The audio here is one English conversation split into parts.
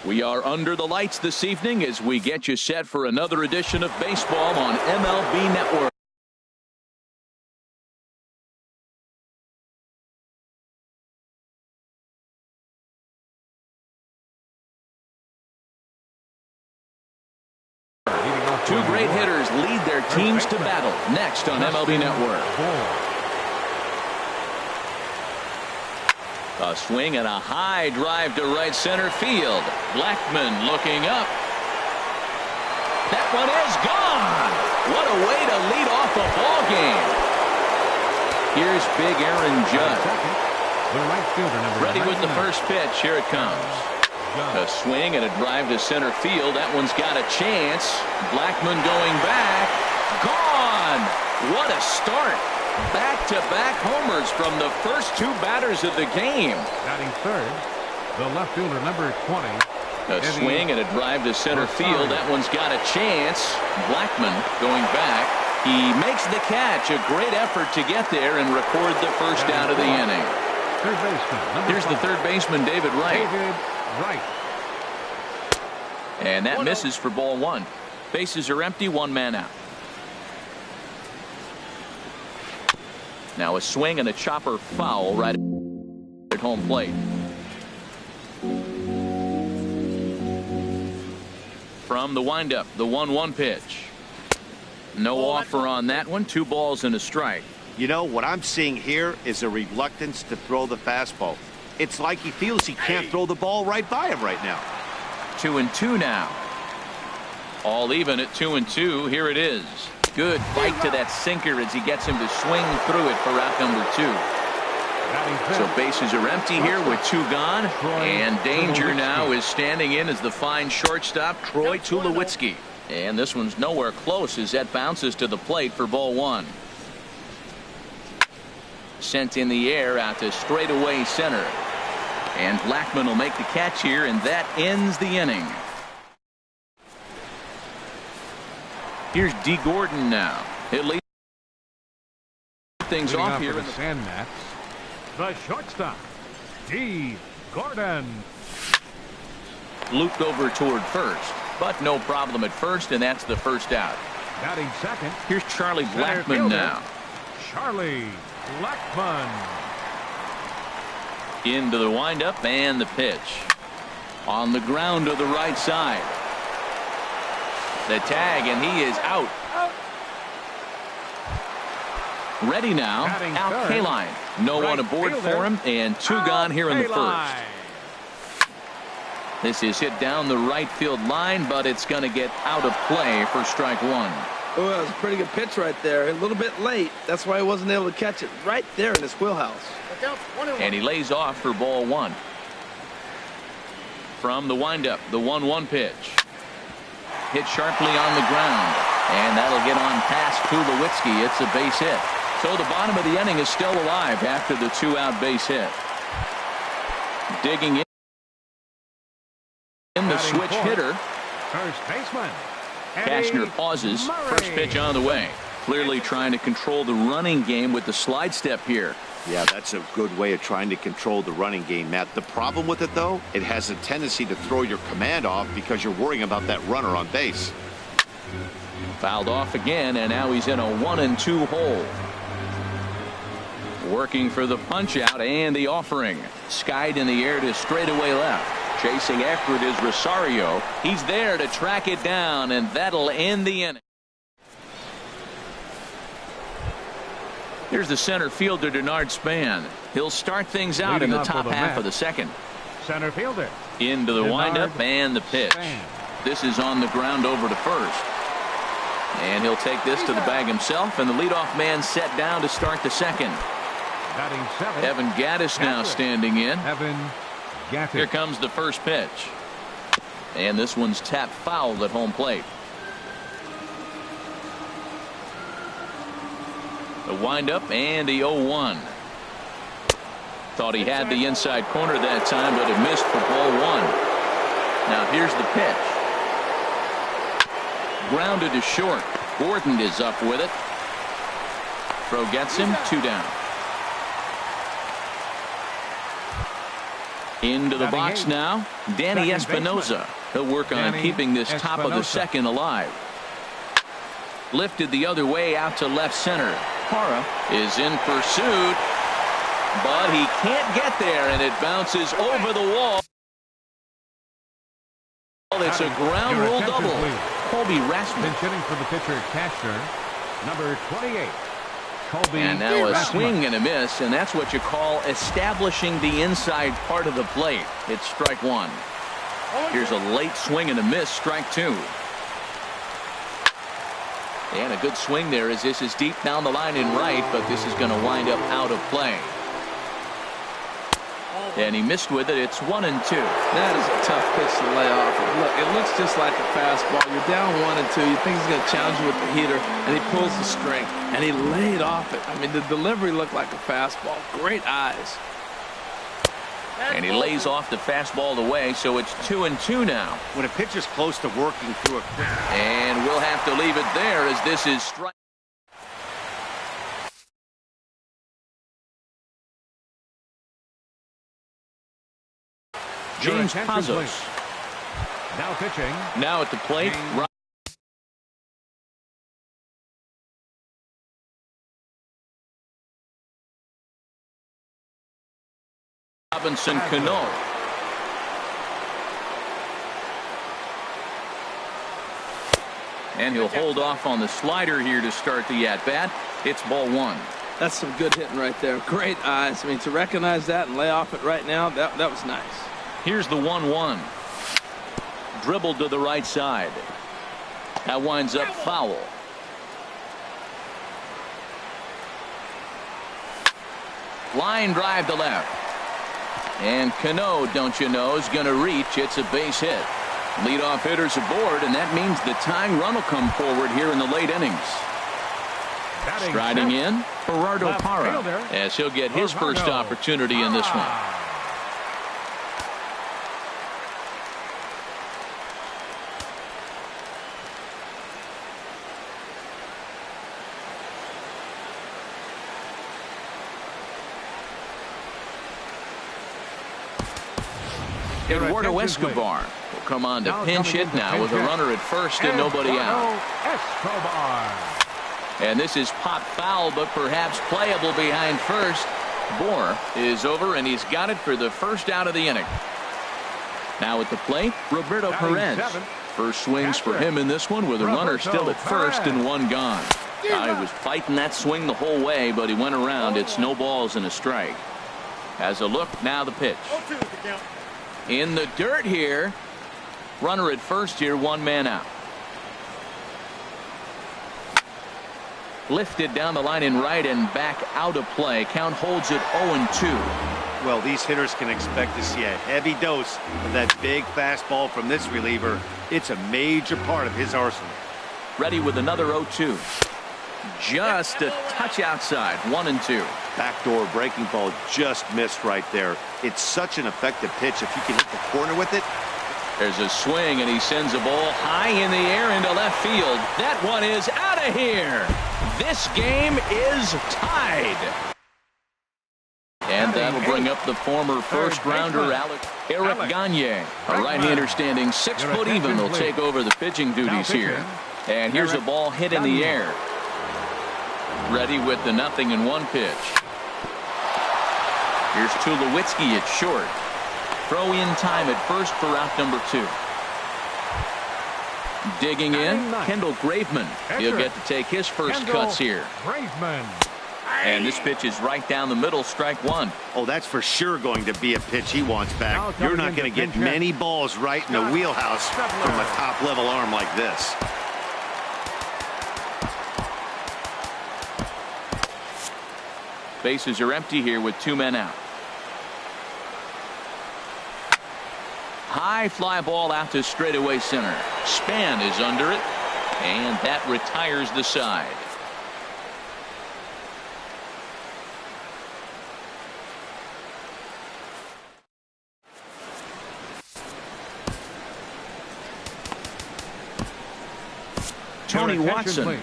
We are under the lights this evening as we get you set for another edition of baseball on MLB Network. Two great hitters lead their teams to battle next on MLB Network. A swing and a high drive to right center field. Blackmon looking up. That one is gone. What a way to lead off a ball game. Here's big Aaron Judd. Ready with the first pitch. Here it comes. A swing and a drive to center field. That one's got a chance. Blackmon going back. Gone. What a start. Back-to-back homers from the first two batters of the game. Batting third, the left fielder, number 20. A swing and a drive to center field. That one's got a chance. Blackmon going back. He makes the catch. A great effort to get there and record the first out of the inning. Third baseman. Here's the third baseman, David Wright. And that misses for ball one. Bases are empty, one man out. Now a swing and a chopper foul right at home plate. From the windup, the 1-1 pitch. No offer on that one. 2 balls and a strike. You know, what I'm seeing here is a reluctance to throw the fastball. It's like he feels he can't throw the ball right by him right now. 2-2 now. All even at 2-2. Here it is. Good bite to that sinker as he gets him to swing through it for out number 2. So bases are empty here with 2 gone. And danger now is standing in as the fine shortstop, Troy Tulowitzki. And this one's nowhere close as that bounces to the plate for ball 1. Sent in the air out to straightaway center. And Blackmon will make the catch here, and that ends the inning. Here's D. Gordon now. He'll lead things off here in the sand mats. The shortstop, D. Gordon. Looped over toward first, but no problem at first, and that's the first out. Batting second. Here's Charlie Blackmon now. Charlie Blackmon. Into the windup and the pitch. On the ground to the right side. The tag, and he is out. Ready now, Al Kaline. No one aboard for him, and 2 gone here in the first. This is hit down the right field line, but it's going to get out of play for strike 1. Oh, that was a pretty good pitch right there. A little bit late. That's why he wasn't able to catch it right there in his wheelhouse. And he lays off for ball 1. From the windup, the 1-1 pitch. Hit sharply on the ground, and that'll get on past Tulowitzki. It's a base hit. So the bottom of the inning is still alive after the 2-out base hit. Digging in the switch hitter. First baseman. Cashner pauses. First pitch on the way. Clearly trying to control the running game with the slide step here. Yeah, that's a good way of trying to control the running game, Matt. The problem with it, though, it has a tendency to throw your command off because you're worrying about that runner on base. Fouled off again, and now he's in a 1-2 hole. Working for the punch out and the offering. Skied in the air to straightaway left. Chasing after it is Rosario. He's there to track it down, and that'll end the inning. Here's the center fielder, Denard Span. He'll start things out in the top half of the second. Center fielder. Into the windup and the pitch. This is on the ground over to first. And he'll take this to the bag himself, and the leadoff man set down to start the second. Batting 7. Evan Gattis now standing in. Evan Gattis. Here comes the first pitch. And this one's tapped foul at home plate. The windup and the 0-1. Thought he had the inside corner that time, but it missed for ball 1. Now here's the pitch. Grounded to short. Gordon is up with it. Throw gets him. 2 down. Into the Batting box 8. now, Danny Second Espinoza. He'll work on Danny keeping this top of the Espinoza. second alive. Lifted the other way out to left center. Parra is in pursuit, but he can't get there, and it bounces over the wall. It's a ground Your rule attention, double. please. Colby Rasmussen. Pinch hitting for the pitcher catcher, number 28. Colby And now a Rasmussen. swing and a miss, and that's what you call establishing the inside part of the plate. It's strike one. Here's a late swing and a miss, strike two. And a good swing there as this is deep down the line in right, but this is going to wind up out of play. And he missed with it. It's 1-2. That is a tough pitch to lay off. Look, it looks just like a fastball. You're down 1-2. You think he's going to challenge you with the heater, and he pulls the string, and he laid off it. I mean, the delivery looked like a fastball. Great eyes. And he lays off the fastball away, so it's 2-2 now. When a pitcher's close to working through a quick. And we'll have to leave it there as this is strike. James Your attention, Pazos. please. Now pitching. Now at the plate. James. Robinson Cano. And he'll hold off on the slider here to start the at-bat. It's ball one. That's some good hitting right there. Great eyes. I mean, to recognize that and lay off it right now, that was nice. Here's the 1-1. Dribbled to the right side. That winds up foul. Line drive to left. And Cano, don't you know, is going to reach. It's a base hit. Leadoff hitters aboard, and that means the tying run will come forward here in the late innings. Batting Striding fifth. in, Gerardo Left Parra, fielder. as he'll get his first Gerardo opportunity in this one. Parra. Your Eduardo attention, please. Escobar will come on to Now pinch coming hit into now pinch with a hit. runner at first and nobody out. Eduardo Escobar. And this is pop foul, but perhaps playable behind first. Bohr is over, and he's got it for the first out of the inning. Now at the plate, Roberto Batting Perez. seventh. First swings for Catcher. him in this one with a runner Roberto still at first Perez. and one gone. He was fighting that swing the whole way, but he went around. It's no balls and a strike. As a look, now the pitch. In the dirt here. Runner at first here, one man out. Lifted down the line in right and back out of play. Count holds it 0-2. Well, these hitters can expect to see a heavy dose of that big fastball from this reliever. It's a major part of his arsenal. Ready with another 0-2. Just a touch outside. 1-2. Backdoor breaking ball just missed right there. It's such an effective pitch. If you can hit the corner with it. There's a swing, and he sends a ball high in the air into left field. That one is out of here. This game is tied. And that'll bring up the former first-rounder Eric Gagne. A right-hander standing 6 foot even will take over the pitching duties here. And here's a ball hit in the air. Ready with the 0-1 pitch. Here's Tulowitzki at short. Throw in time at first for out number 2. Digging in, Kendall Graveman. He'll get to take his first cuts here. Graveman. And this pitch is right down the middle, strike one. Oh, that's for sure going to be a pitch he wants Now back. coming You're not into going to get pinch hit. many balls right in the wheelhouse from a top-level arm like this. Bases are empty here with 2 men out. High fly ball out to straightaway center. Span is under it, and that retires the side. Tony Your attention, Watson, please.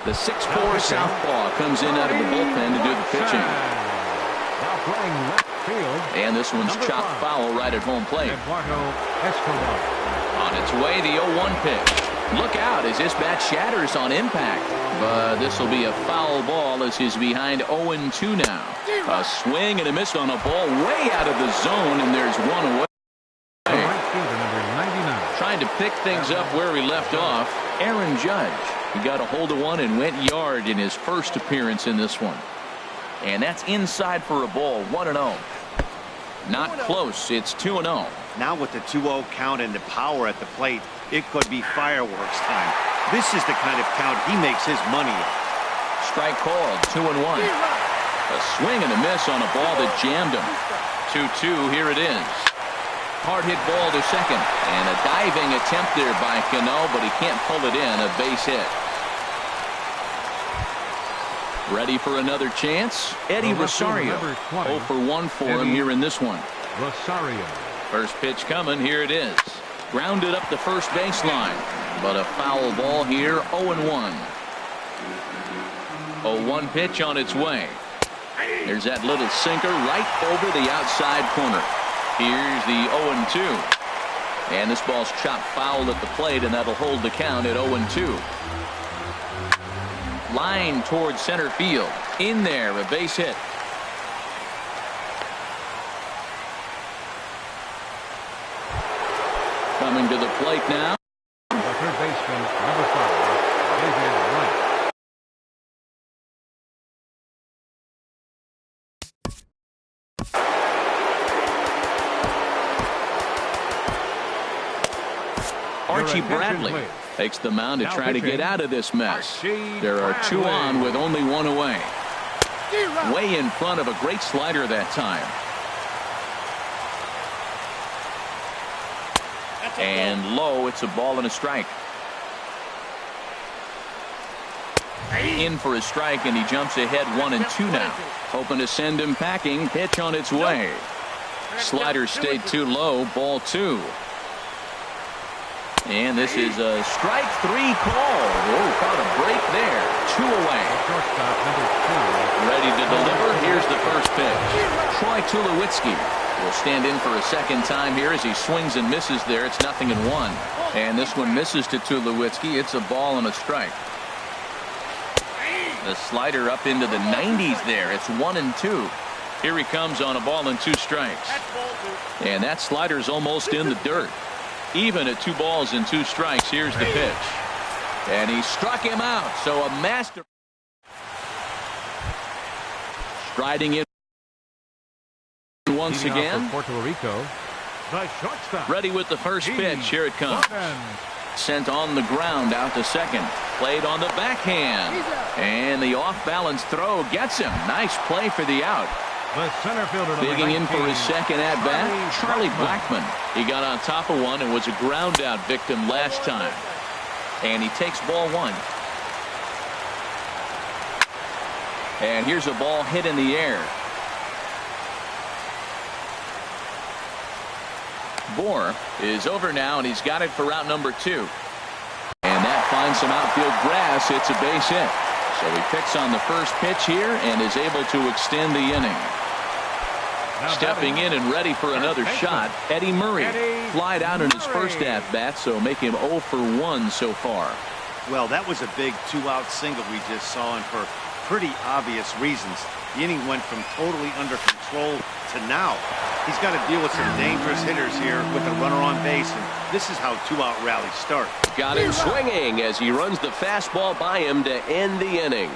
the 6'4" southpaw, comes in out of the bullpen to do the pitching. Now playing left field. And this one's Number chopped 5. foul right at home plate. Eduardo Escobar. On its way, the 0-1 pitch. Look out as this bat shatters on impact. But this will be a foul ball as he's behind 0-2 now. A swing and a miss on a ball way out of the zone, and there's one away. Right fielder, number 99. Trying to pick things up where we left off, Aaron Judge. He got a hold of one and went yard in his first appearance in this one. And that's inside for a ball, 1-0. Not close, it's 2-0. Now with the 2-0 count and the power at the plate, it could be fireworks time. This is the kind of count he makes his money in. Strike called, 2-1. A swing and a miss on a ball that jammed him. 2-2, here it is. Hard hit ball to second. And a diving attempt there by Cano, but he can't pull it in, a base hit. Ready for another chance? Eddie Rosario. 0 for 1 for him here in this one. Rosario. First pitch coming, here it is. Grounded up the first baseline, but a foul ball here, 0-1. 0-1 pitch on its way. There's that little sinker right over the outside corner. Here's the 0-2. And this ball's chopped foul at the plate, and that'll hold the count at 0-2. Line towards center field. In there, a base hit. Coming to the plate now. The third baseman, number 5, David Wright. Archie Bradley takes the mound to try to get out of this mess. There are 2 on with only 1 away. Way in front of a great slider that time. And low, it's a ball and a strike. In for a strike, and he jumps ahead 1-2 now. Hoping to send him packing. Pitch on its way. Slider stayed too low. Ball 2. And this is a strike 3 call. Oh, caught a break there. 2 away. Shortstop, number 2. Ready to deliver. Here's the first pitch. Troy Tulowitzki will stand in for a second time here as he swings and misses there. It's 0-1. And this one misses to Tulowitzki. It's a ball and a strike. The slider up into the 90s there. It's 1-2. Here he comes on a ball and 2 strikes. And that slider's almost in the dirt. Even at 2 balls and 2 strikes. Here's the pitch. And he struck him out. So a master. Striding in once again. Puerto Rico, the shortstop. Ready with the first pitch. Here it comes. Sent on the ground out to second. Played on the backhand. And the off-balance throw gets him. Nice play for the out. The center fielder, Digging in for his second at-bat, Charlie Blackmon. He got on top of one and was a ground-out victim last time. And he takes ball 1. And here's a ball hit in the air. Bohr is over now, and he's got it for out number 2. And that finds some outfield grass. It's a base hit. So he picks on the first pitch here and is able to extend the inning. Stepping in and ready for another shot, Eddie Murray. Flied out in his first at-bat, so make him 0 for 1 so far. Well, that was a big 2-out single we just saw, and for pretty obvious reasons. The inning went from totally under control to now. He's got to deal with some dangerous hitters here with a runner on base, and this is how 2-out rallies start. Got him swinging as he runs the fastball by him to end the inning.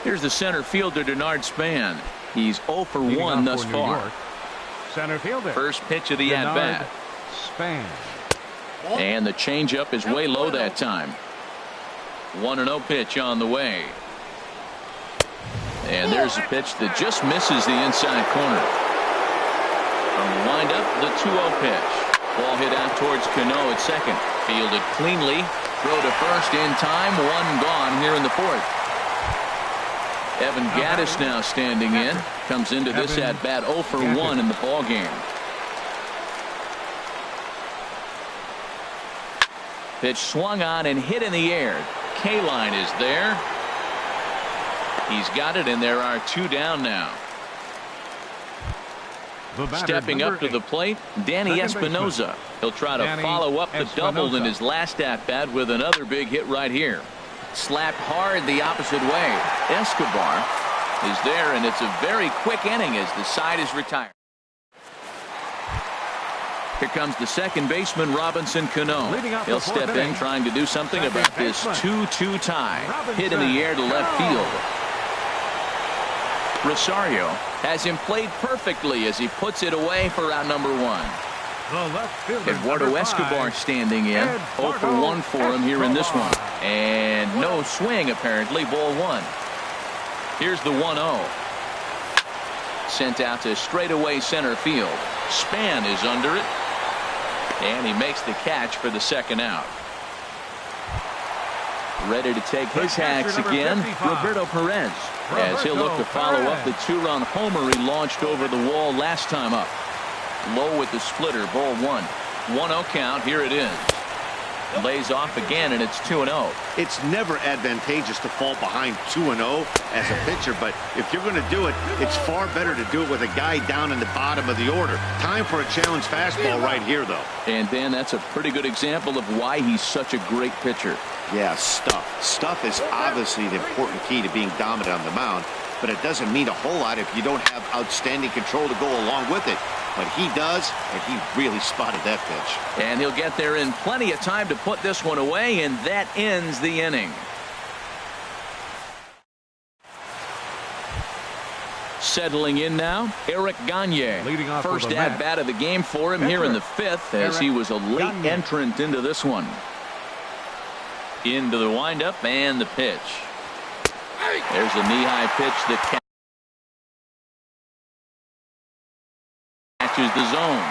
Here's the center fielder, Denard Span. He's 0 for 1 thus far. Center fielder. First pitch of the at-bat. Span. And the changeup is way low that time. 1-0 pitch on the way. And there's a pitch that just misses the inside corner. From the windup, the 2-0 pitch. Ball hit out towards Cano at second. Fielded cleanly. Throw to first in time. 1 gone here in the 4th. Evan Gattis now standing in. Comes into this at-bat 0 for 1 in the ballgame. Pitch swung on and hit in the air. K-line is there. He's got it, and there are 2 down now. Stepping up to the plate, Danny Espinosa. He'll try to follow up the double in his last at-bat with another big hit right here. Slapped hard the opposite way. Escobar is there, and it's a very quick inning as the side is retired. Here comes the second baseman, Robinson Cano. He'll step in trying to do something about this 2-2 tie. Hit in the air to left field. Rosario has him played perfectly as he puts it away for out number 1. Eduardo Escobar standing in. 0 for 1 for him here in this one. And no swing, apparently. Ball 1. Here's the 1-0. Sent out to straightaway center field. Span is under it. And he makes the catch for the second out. Ready to take his hacks again, Roberto Perez, as he'll look to follow up the 2-run homer he launched over the wall last time up. Low with the splitter, ball 1. 1-0 count, here it is. Lays off again, and it's 2-0. It's never advantageous to fall behind 2-0 as a pitcher, but if you're going to do it, it's far better to do it with a guy down in the bottom of the order. Time for a challenge fastball right here, though. And Dan, that's a pretty good example of why he's such a great pitcher. Yeah, stuff. Stuff is obviously the important key to being dominant on the mound, but it doesn't mean a whole lot if you don't have outstanding control to go along with it. But he does, and he really spotted that pitch. And he'll get there in plenty of time to put this one away, and that ends the inning. Settling in now, Eric Gagne. First at-bat of the game for him here in the 5th, as he was a late entrant into this one. Into the windup and the pitch. There's a knee-high pitch that catches the zone.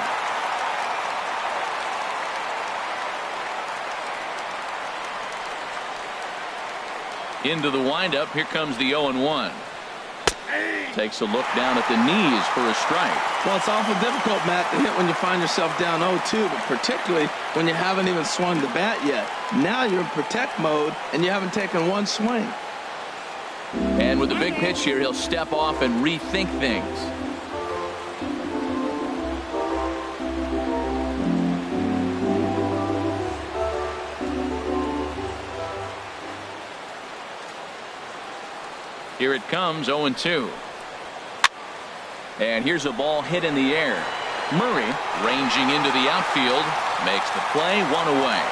Into the windup. Here comes the 0-1. Takes a look down at the knees for a strike. Well, it's awful difficult, Matt, to hit when you find yourself down 0-2, but particularly when you haven't even swung the bat yet. Now you're in protect mode, and you haven't taken one swing. And with the big pitch here, he'll step off and rethink things. Here it comes, 0-2. And here's a ball hit in the air. Murray, ranging into the outfield, makes the play, 1 away.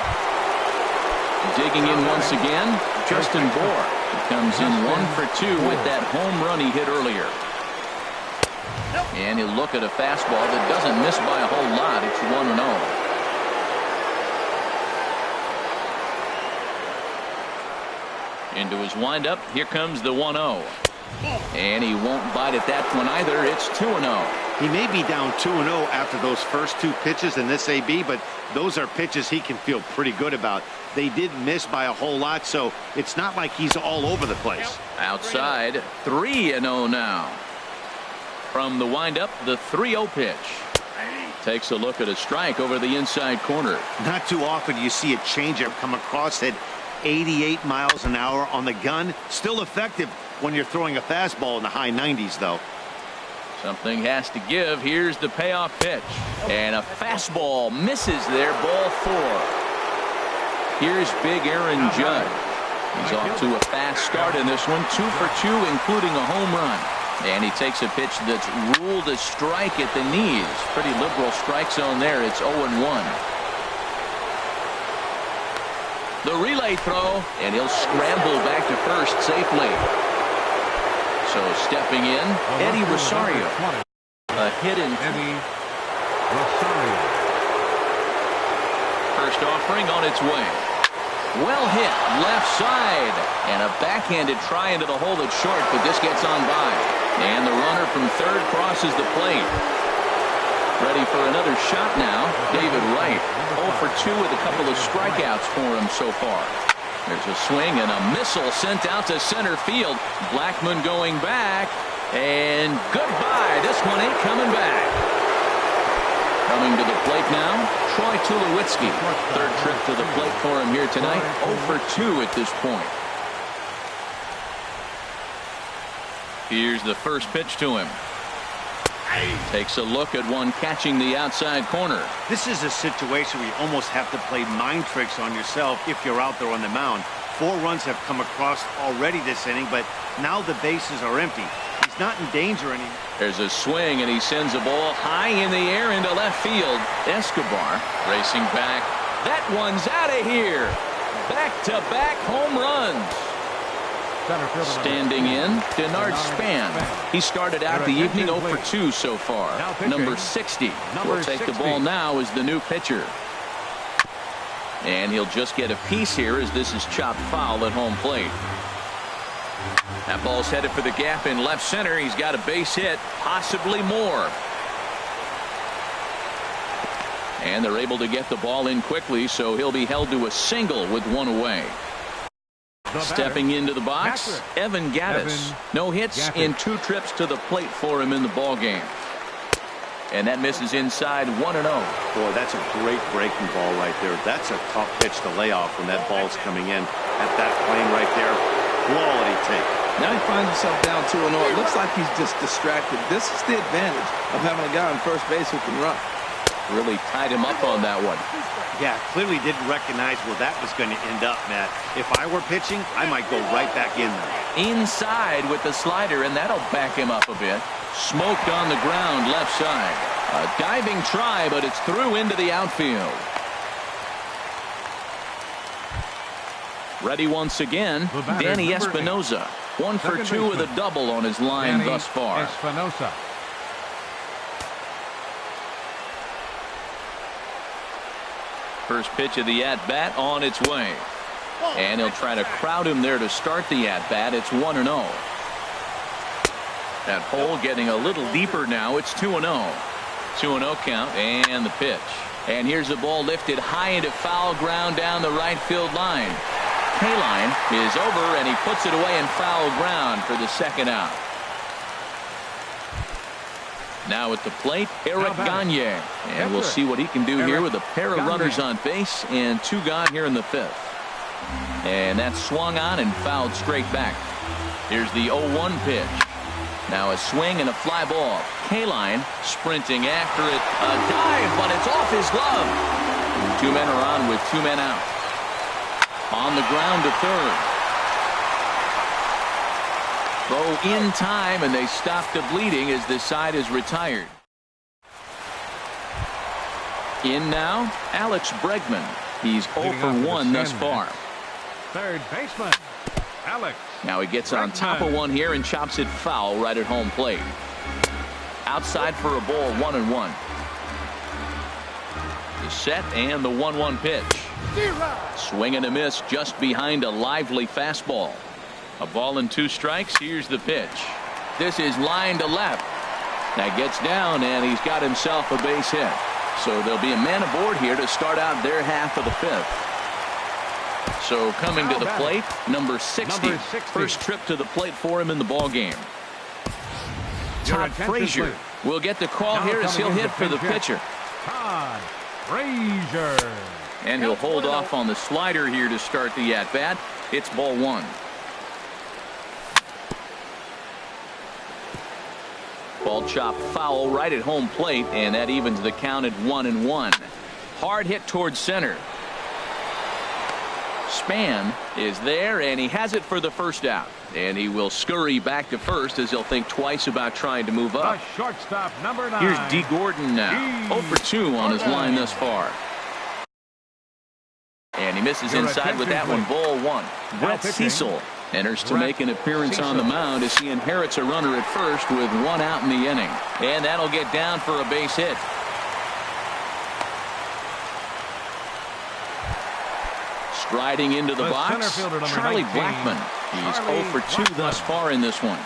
Digging in once again, Justin Bour. He comes in 1 for 2 with that home run he hit earlier. And he'll look at a fastball that doesn't miss by a whole lot. It's 1-0. Into his windup, here comes the 1-0. And he won't bite at that one either. It's 2-0. He may be down 2-0 after those first 2 pitches in this AB, but those are pitches he can feel pretty good about. They did miss by a whole lot, so it's not like he's all over the place. Outside, 3-0 now. From the windup, the 3-0 pitch. Takes a look at a strike over the inside corner. Not too often you see a changeup come across at 88 miles an hour on the gun. Still effective when you're throwing a fastball in the high 90s, though. Something has to give. Here's the payoff pitch. And a fastball misses there, ball 4. Here's big Aaron Judge. He's off to a fast start in this one. 2 for 2, including a home run. And he takes a pitch that's ruled a strike at the knees. Pretty liberal strike zone there. It's 0-1. The relay throw, and he'll scramble back to first safely. So stepping in, Eddie Rosario. A hit in Eddie Rosario. First offering on its way. Well hit, left side. And a backhanded try into the hole that's short, but this gets on by. And the runner from third crosses the plate. Ready for another shot now, David Wright. 0 for 2 with a couple of strikeouts for him so far. There's a swing and a missile sent out to center field. Blackmon going back, and goodbye. This one ain't coming back. Coming to the plate now, Troy Tulowitzki. Third trip to the plate for him here tonight. 0 for 2 at this point. Here's the first pitch to him. Takes a look at one catching the outside corner. This is a situation where you almost have to play mind tricks on yourself if you're out there on the mound. 4 runs have come across already this inning, but now the bases are empty. He's not in danger anymore. There's a swing, and he sends a ball high in the air into left field. Escobar racing back. That one's out of here. Back-to-back home runs. Standing in, Denard Span. He started out the evening 0 for 2 so far. Number 60 will take the ball now as the new pitcher. And he'll just get a piece here as this is chopped foul at home plate. That ball's headed for the gap in left center. He's got a base hit, possibly more. And they're able to get the ball in quickly, so he'll be held to a single with 1 away. Stepping into the box, Evan Gattis. No hits in 2 trips to the plate for him in the ball game. And that misses inside 1-0. Boy, that's a great breaking ball right there. That's a tough pitch to lay off when that ball's coming in at that plane right there. Quality take. Now he finds himself down 2-0. It looks like he's just distracted. This is the advantage of having a guy on first base who can run. Really tied him up on that one. Yeah, clearly didn't recognize where that was going to end up, Matt. If I were pitching, I might go right back in there. Inside with the slider, and that'll back him up a bit. Smoked on the ground left side. A diving try, but it's through into the outfield. Ready once again, Danny Espinosa. 1 for 2 with a double on his line thus far. Espinosa. First pitch of the at-bat on its way. And he'll try to crowd him there to start the at-bat. It's 1-0. That hole getting a little deeper now. It's 2-0. 2-0 count and the pitch. And here's the ball lifted high into foul ground down the right field line. K-line is over, and he puts it away in foul ground for the second out. Now at the plate, Eric Gagne. And we'll see what he can do here with a pair of runners on base and 2 gone here in the 5th. And that's swung on and fouled straight back. Here's the 0-1 pitch. Now a swing and a fly ball. K-line sprinting after it. A dive, but it's off his glove. 2 men are on with 2 men out. On the ground to third. Throw in time, and they stop the bleeding as this side is retired. In now, Alex Bregman. He's 0 for 1 thus far. Third baseman, Alex. Now he gets on top of one here and chops it foul right at home plate. Outside for a ball, 1-1. The set and the 1-1 pitch. Swing and a miss just behind a lively fastball. A ball and 2 strikes. Here's the pitch. This is line to left. That gets down, and he's got himself a base hit. So there'll be a man aboard here to start out their half of the 5th. So coming to the plate, number 60. First trip to the plate for him in the ball game. Todd Frazier will get the call here as he'll hit for the pitcher. Todd Frazier. And he'll hold off on the slider here to start the at-bat. It's ball 1. Ball chopped foul right at home plate, and that evens the count at 1-1. Hard hit towards center. Span is there, and he has it for the first out. And he will scurry back to first as he'll think twice about trying to move up. The shortstop, number 9. Here's D. Gordon now. 0 for 2 on his line thus far. And he misses inside with that one. Ball 1. Brett Cecil enters to make an appearance on the mound as he inherits a runner at first with 1 out in the inning. And that'll get down for a base hit. Striding into the box, Charlie Blackmon. He's 0 for 2 thus far in this one.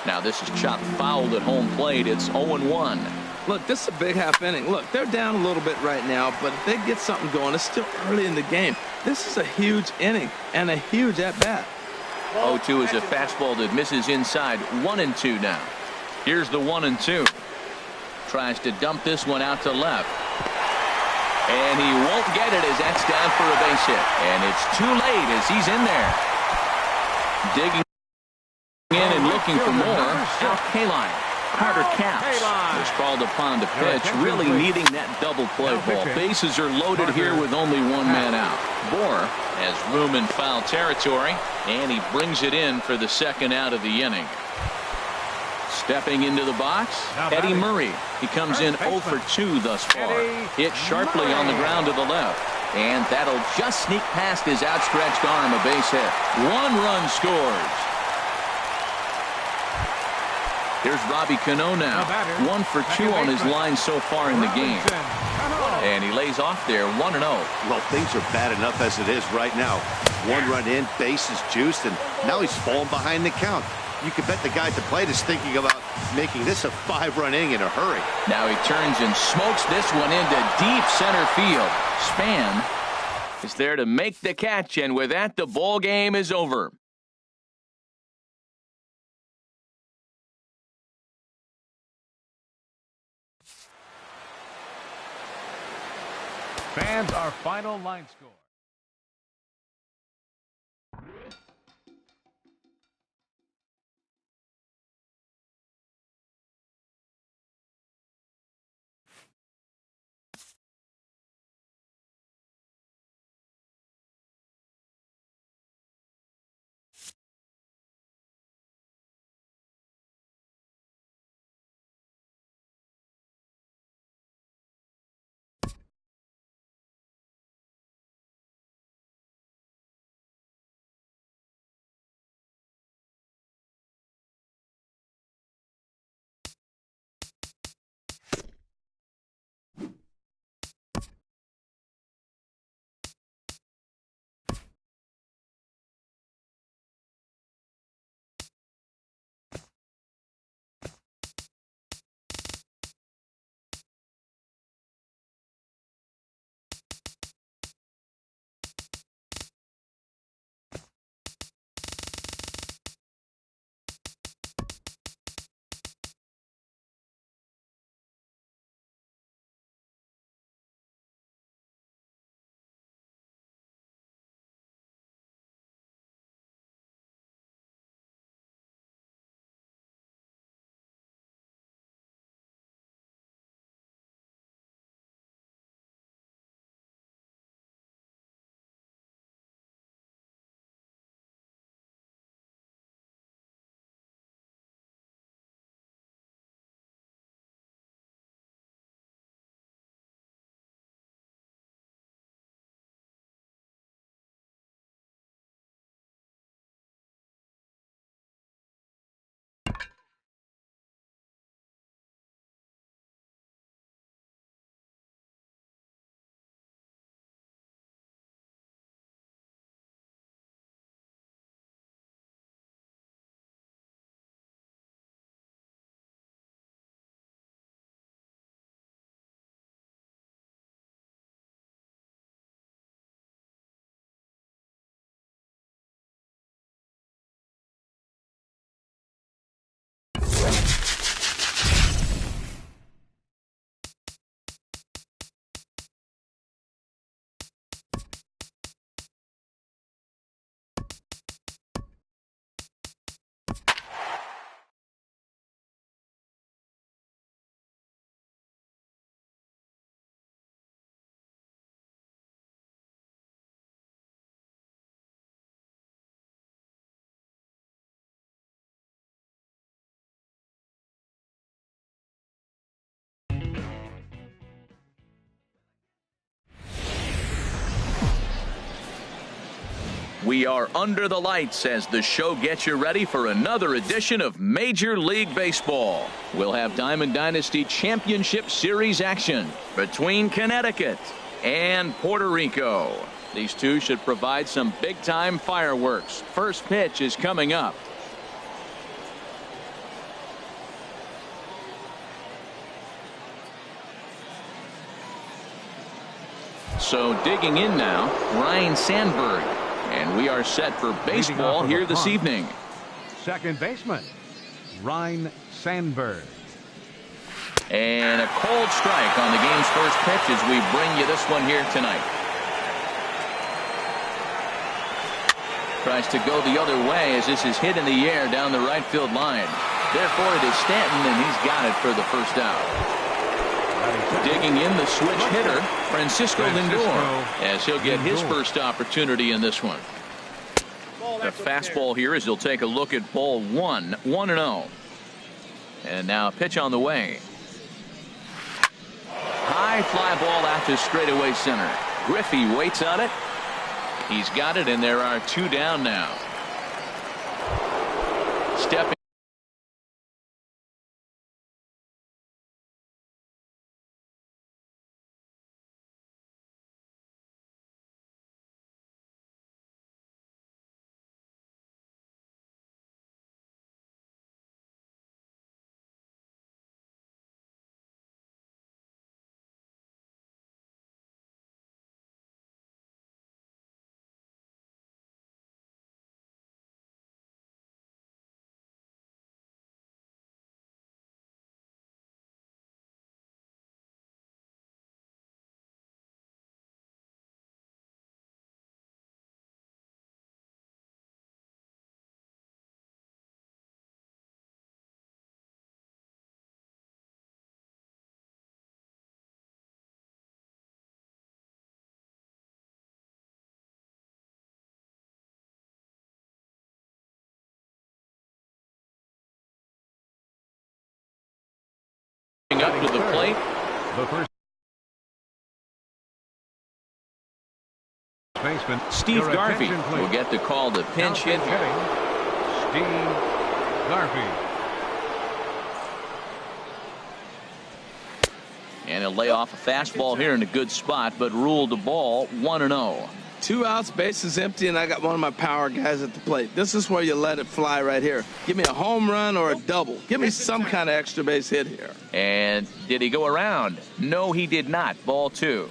Now this is chopped fouled at home plate. It's 0-1. Look, this is a big half inning. Look, they're down a little bit right now, but if they get something going, it's still early in the game. This is a huge inning and a huge at-bat. 0-2 is a fastball that misses inside. 1-2 now. Here's the 1-2. Tries to dump this one out to left. And he won't get it as that's down for a base hit. And it's too late as he's in there. Digging in and looking for more. K-line. Carter Capps was called upon to pitch, really needing that double play ball. Bases are loaded here with only one man out. Bohr has room in foul territory, and he brings it in for the second out of the inning. Stepping into the box, Eddie Murray. He comes in 0 for 2 thus far. Hit sharply on the ground to the left. And that'll just sneak past his outstretched arm, a base hit. 1 run scores. Here's Robbie Cano now. 1 for 2 on his line so far in the game. And he lays off there, 1-0. Well, things are bad enough as it is right now. 1 run in, base is juiced, and now he's falling behind the count. You can bet the guy at the plate is thinking about making this a 5-run inning in a hurry. Now he turns and smokes this one into deep center field. Span is there to make the catch, and with that, the ball game is over. Fans, our final line score. We are under the lights as the show gets you ready for another edition of Major League Baseball. We'll have Diamond Dynasty Championship Series action between Connecticut and Puerto Rico. These two should provide some big-time fireworks. First pitch is coming up. So digging in now, Ryan Sandberg. And we are set for baseball here this evening. Second baseman, Ryan Sandberg. And a cold strike on the game's first pitch as we bring you this one here tonight. Tries to go the other way as this is hit in the air down the right field line. Therefore, it is Stanton, and he's got it for the first out. Digging in the switch hitter, Francisco Lindor, as he'll get his first opportunity in this one. The fastball here as he'll take a look at ball 1, 1-0. And now a pitch on the way. High fly ball out to straightaway center. Griffey waits on it. He's got it, and there are 2 down now. Stepping up to the plate. The first baseman, Steve Garvey will get the call to pinch hit. Steve Garvey. And he'll lay off a fastball here in a good spot, but ruled the ball 1-0. 2 outs, bases empty, and I got one of my power guys at the plate. This is where you let it fly right here. Give me a home run or a double. Give me some kind of extra base hit here. And did he go around? No, he did not. Ball 2.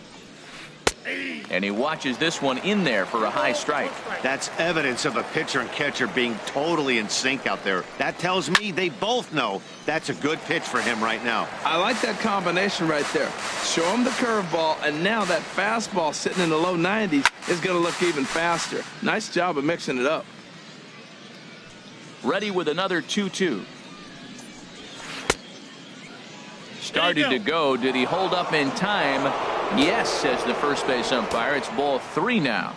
And he watches this one in there for a high strike. That's evidence of a pitcher and catcher being totally in sync out there. That tells me they both know that's a good pitch for him right now. I like that combination right there. Show him the curveball, and now that fastball sitting in the low 90s is going to look even faster. Nice job of mixing it up. Ready with another 2-2. Started to go. Did he hold up in time? Yes, says the first base umpire. It's ball 3 now.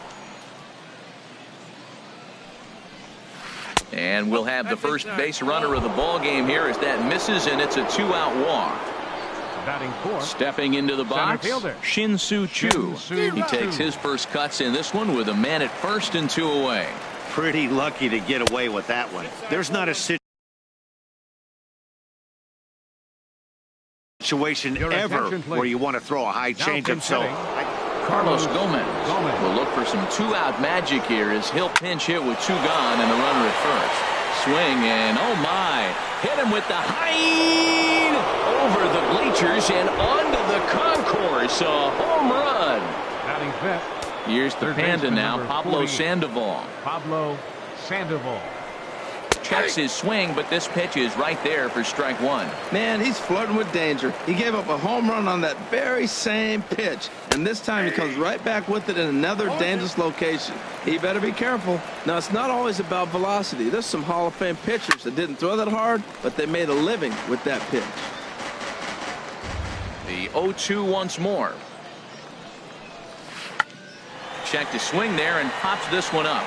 And we'll have the first base runner of the ball game here as that misses, and it's a 2-out walk. Batting fourth. Stepping into the box, Shin-Soo Choo. He takes his first cuts in this one with a man at first and 2 away. Pretty lucky to get away with that one. There's not a situation ever where you want to throw a high changeup. So Carlos Gomez will look for some 2-out magic here as he'll pinch hit with 2 gone and the runner at first. Swing, and oh my, hit him with the height over the bleachers and onto the concourse. A home run. Batting fifth. Here's the Panda now, Pablo Sandoval. Pablo Sandoval. Checks his swing, but this pitch is right there for strike 1. Man, he's flirting with danger. He gave up a home run on that very same pitch, and this time he comes right back with it in another dangerous location. He better be careful. Now, it's not always about velocity. There's some Hall of Fame pitchers that didn't throw that hard, but they made a living with that pitch. The 0-2 once more. Check to swing there and pops this one up.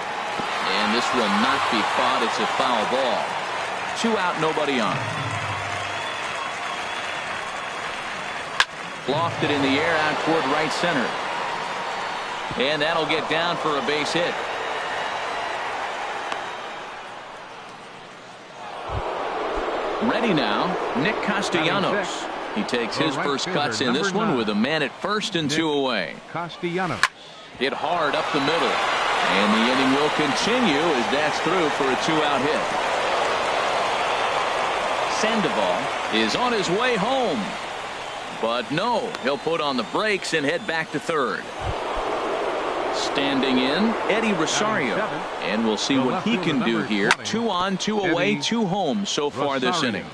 And this will not be fought. It's a foul ball. 2 out, nobody on. Lofted in the air out toward right center. And that'll get down for a base hit. Ready now, Nick Castellanos. He takes his first cuts in this one with a man at first and 2 away. Castellanos. Hit hard up the middle. And the inning will continue as that's through for a 2-out hit. Sandoval is on his way home. But no, he'll put on the brakes and head back to third. Standing in, Eddie Rosario. And we'll see what he can do here. 2 on, 2 away, 2 home so far this inning.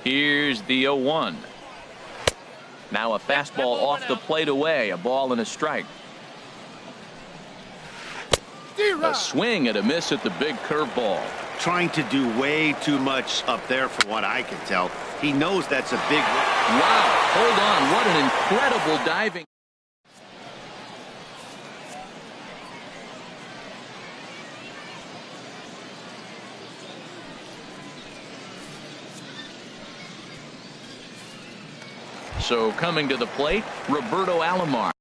Here's the 0-1. Now a fastball off the plate away. A ball and a strike. A swing and a miss at the big curveball. trying to do way too much up there from what I can tell. He knows that's a big... Wow, hold on, what an incredible diving. So coming to the plate, Roberto Alomar.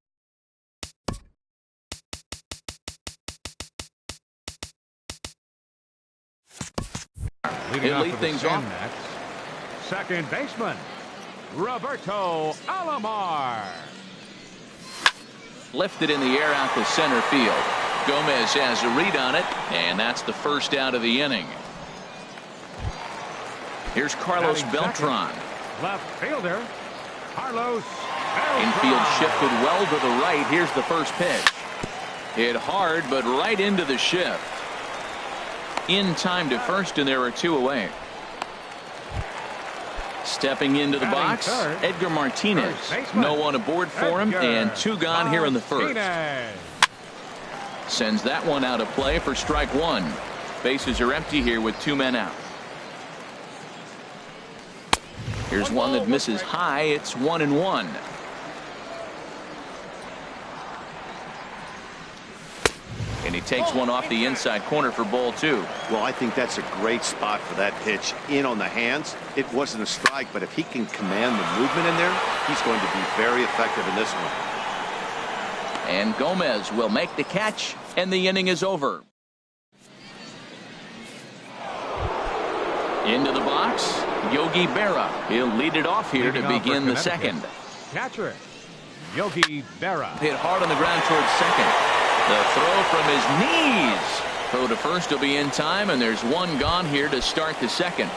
He'll lead things off. Second baseman, Roberto Alomar. Lifted in the air out to center field. Gomez has a read on it, and that's the first out of the inning. Here's Carlos Beltran. Left fielder, Carlos Beltran. Infield shifted well to the right. Here's the first pitch. Hit hard, but right into the shift. In time to first, and there are two away. Stepping into the box, Edgar Martinez. No one aboard for him, and two gone here in the first. Sends that one out of play for strike one. Bases are empty here with two men out. Here's one that misses high. It's 1-1. And he takes one off the inside corner for ball two. Well, I think that's a great spot for that pitch. In on the hands. It wasn't a strike, but if he can command the movement in there, he's going to be very effective in this one. And Gomez will make the catch, and the inning is over. Into the box, Yogi Berra. He'll lead it off here to begin the second. Catcher, Yogi Berra. Hit hard on the ground towards second. The throw from his knees. Throw to first will be in time, and there's one gone here to start the second.